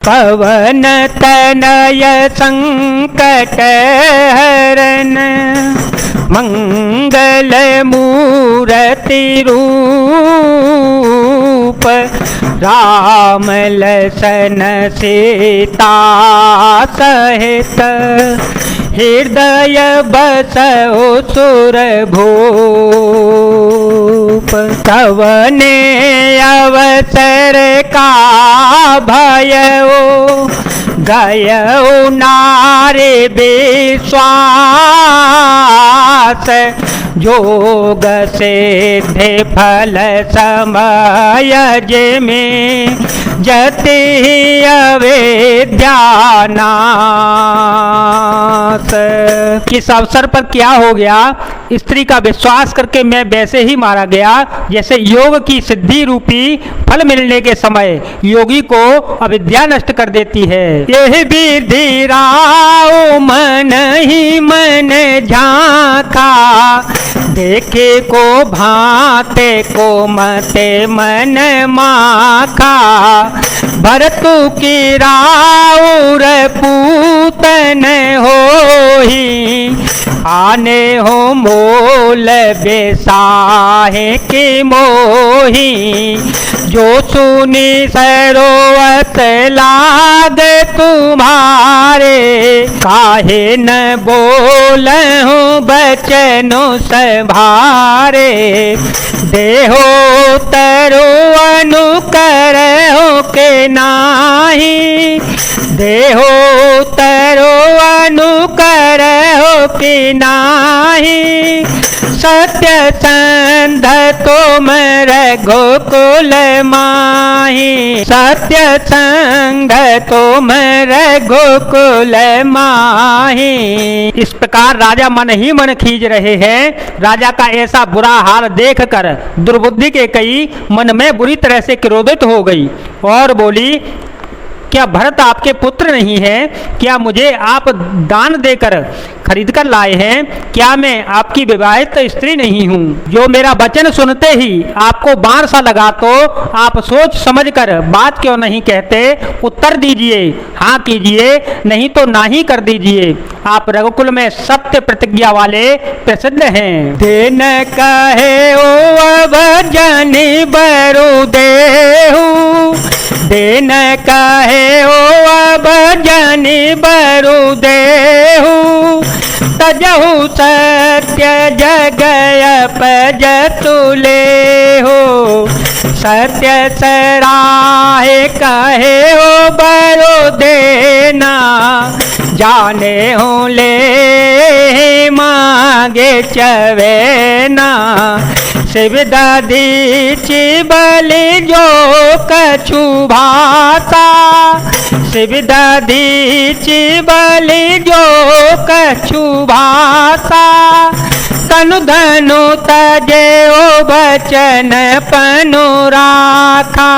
पवन तनय संकट हरन मंगल मूर्ति रूप राम लसन सीता सहित हृदय बसो सुर भूप। कवने अवसर का भयो गयो नारे विश्वास योग सिद्धि फल समय में जति अविद्यानाश। किस अवसर पर क्या हो गया? स्त्री का विश्वास करके मैं वैसे ही मारा गया जैसे योग की सिद्धि रूपी फल मिलने के समय योगी को अविद्या नष्ट कर देती है। यह विधि राव मन ही मन झांका देखे को भाते को मते मन माखा। भरतु की राउर पूतन होही आने हो मोल बेसाहे की मोही। जो सुनी सरोवत लाग तुम्हारे काहे न बोलहूँ बचनो संभारे। देहो तरो अनुकर हो के नाही देहो तरो अनुकर हो के नाही। सत्य संध तुम रघुकुल माही सत्य संग तुम रघुकुल माही। इस प्रकार राजा मन ही मन खींच रहे हैं। राजा का ऐसा बुरा हाल देखकर दुर्बुद्धि के कई मन में बुरी तरह से क्रोधित हो गई और बोली, क्या भरत आपके पुत्र नहीं है? क्या मुझे आप दान देकर खरीद कर लाए हैं? क्या मैं आपकी विवाहित स्त्री नहीं हूँ? जो मेरा वचन सुनते ही आपको बाण सा लगा तो आप सोच समझ कर बात क्यों नहीं कहते? उत्तर दीजिए, हाँ कीजिए, नहीं तो ना ही कर दीजिए। आप रघुकुल में सत्य प्रतिज्ञा वाले प्रसिद्ध हैं। दिन कहे ओ अवजनि बरु देहु दिन कहे ओ अवजनि बरु देहु। तजहु सत्य जगय पजतु लेहु सत्य सराहे कहे ओ बरु देना। जाने हो ले मांगे चवेना। शिवदा दीची बलि जो कछु भाषा शिवदा दीची बलि जो कछु भाषा। तनु धनु तजे ओ बचन पनु राखा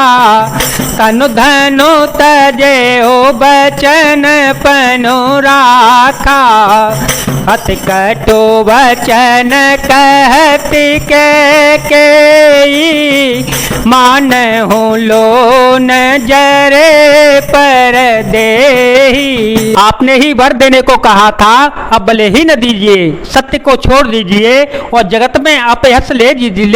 तनु धनु तजे ओ बचन पनु राखा। अति कटु वचन कहती के मान हूँ लोन जरे पर देही। आपने ही वर देने को कहा था, अब भले ही न दीजिए, सत्य को छोड़ दीजिए और जगत में अपयश ले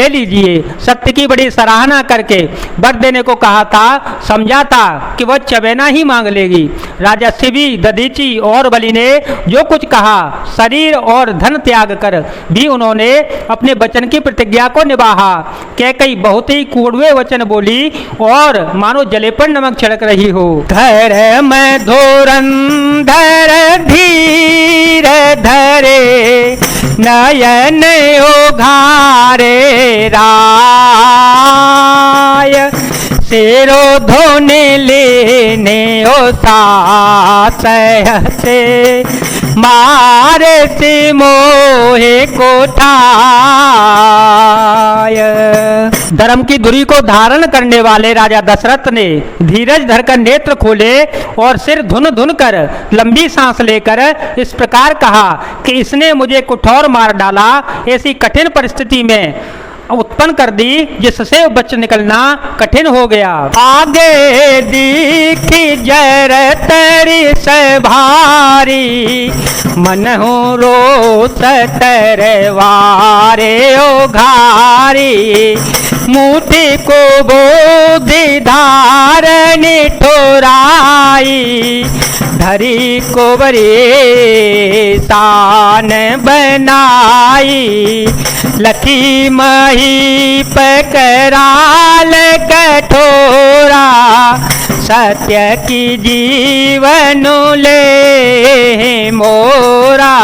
लीजिए। सत्य की बड़ी सराहना करके वर देने को कहा था, समझा था कि वह चवेना ही मांग लेगी। राजा शिवी दधीची और बलि ने जो कुछ कहा शरीर और धन त्याग कर भी उन्होंने अपने वचन की प्रतिज्ञा को निभाया। कैकेयी बहुत ही कड़वे वचन बोली और मानो जले पर नमक छिड़क रही हो। धर्म धुरंधर धीर धरे नयन उघारे राय। सिरो धोने लेने ओ सास से मारे से मोहे कोठाय। धर्म की धुरी को धारण करने वाले राजा दशरथ ने धीरज धरकर नेत्र खोले और सिर धुन धुन कर लंबी सांस लेकर इस प्रकार कहा कि इसने मुझे कुठौर मार डाला। ऐसी कठिन परिस्थिति में उत्पन्न कर दी, जिससे बच निकलना कठिन हो गया। आगे दीखी जरतरी सभारी, मनहु रोस तरवारे ओघारी, मुठि को बोधि धारनि ठोराई, धरी को बरी तान बनाई, लखी मही पकराल कठोरा, सत्य की जीवन ले मोरा,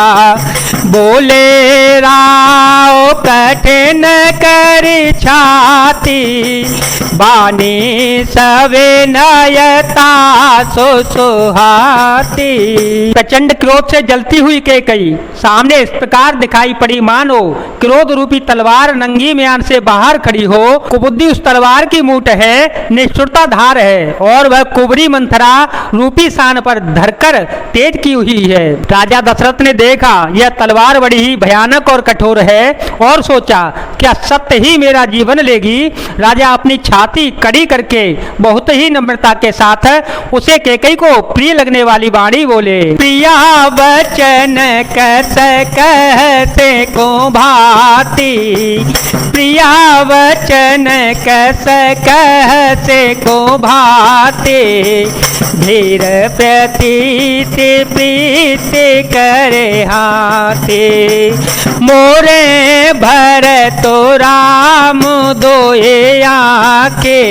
बोले राव कठिन कर छाती, बानी सवे नयता सो सुहाती। प्रचंड क्रोध से जलती हुई कैकई सामने इस प्रकार दिखाई पड़ी मानो क्रोध रूपी तलवार नंगी म्यान से बाहर खड़ी हो। कुबुद्धि उस तलवार की मूठ है, निष्ठुरता धार है, और वह कुबरी मंथरा रूपी शान पर धरकर तेज की हुई है। राजा दशरथ ने देखा यह तलवार बड़ी ही भयानक और कठोर है, और सोचा क्या सत्य ही मेरा जीवन लेगी। राजा अपनी छाती कड़ी करके बहुत ही नम्रता के साथ उसे कैकई को प्रिय लगने वाली वाणी बोले। प्रिया वचन कस कहते को भाती, प्रिया वचन कस कहते को भाते, धीर प्रतीत प्रीत करे हाथे, मोरे भर तो राम दोए आके,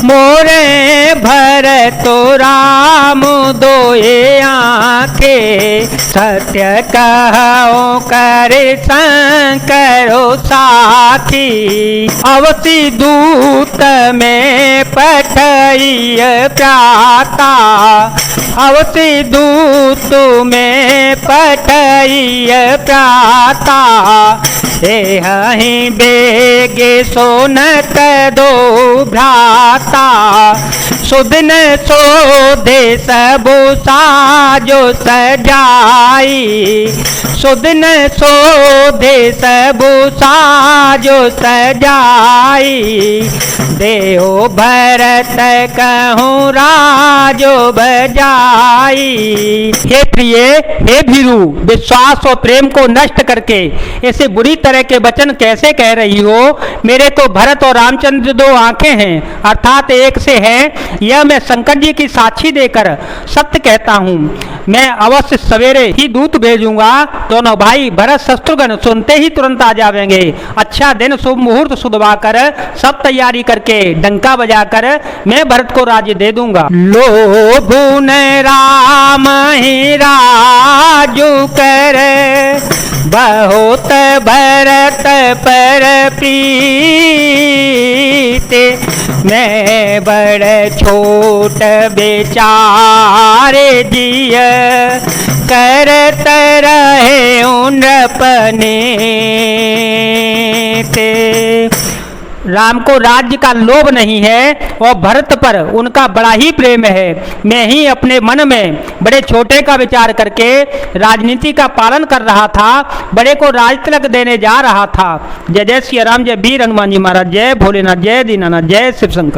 मोरे भर तो राम दोए आके, सत्य कहो कर शंकरो साथी, अवसी दूत में पठइय प्राता, अवसी दूत में पठइय प्राता, एहि बेगे सोनत दो भ्राता, सुदिन सोधे सबु साजो सजाई, सुदिन सोधे सबु साजो सजाई, देहो भरत कहूँ राजो बजाई। हे प्रिय, हे भीरू, विश्वास और प्रेम को नष्ट करके ऐसे बुरी तरह के वचन कैसे कह रही हो। मेरे तो भरत और रामचंद्र दो आंखें हैं, अर्थात एक से हैं। यह मैं शंकर जी की साक्षी देकर सत्य कहता हूँ। मैं अवश्य सवेरे ही दूत भेजूंगा। दोनों भाई भरत शत्रुघ्न सुनते ही तुरंत आ जाएंगे। अच्छा दिन शुभ मुहूर्त सुधवा कर सब तैयारी करके डंका बजाकर मैं भरत को राज्य दे दूंगा। लोभुन राम ही राजू कर, बहुत भरत पर प्रीते, मैं बड़ छोट बेचारे जिय, करत रहे नृपने ते। राम को राज्य का लोभ नहीं है और भरत पर उनका बड़ा ही प्रेम है। मैं ही अपने मन में बड़े छोटे का विचार करके राजनीति का पालन कर रहा था, बड़े को राज तिलक देने जा रहा था। जय जय श्री राम, जय वीर हनुमान जी महाराज, जय भोलेनाथ, जय दीनानाथ, जय शिव शंकर।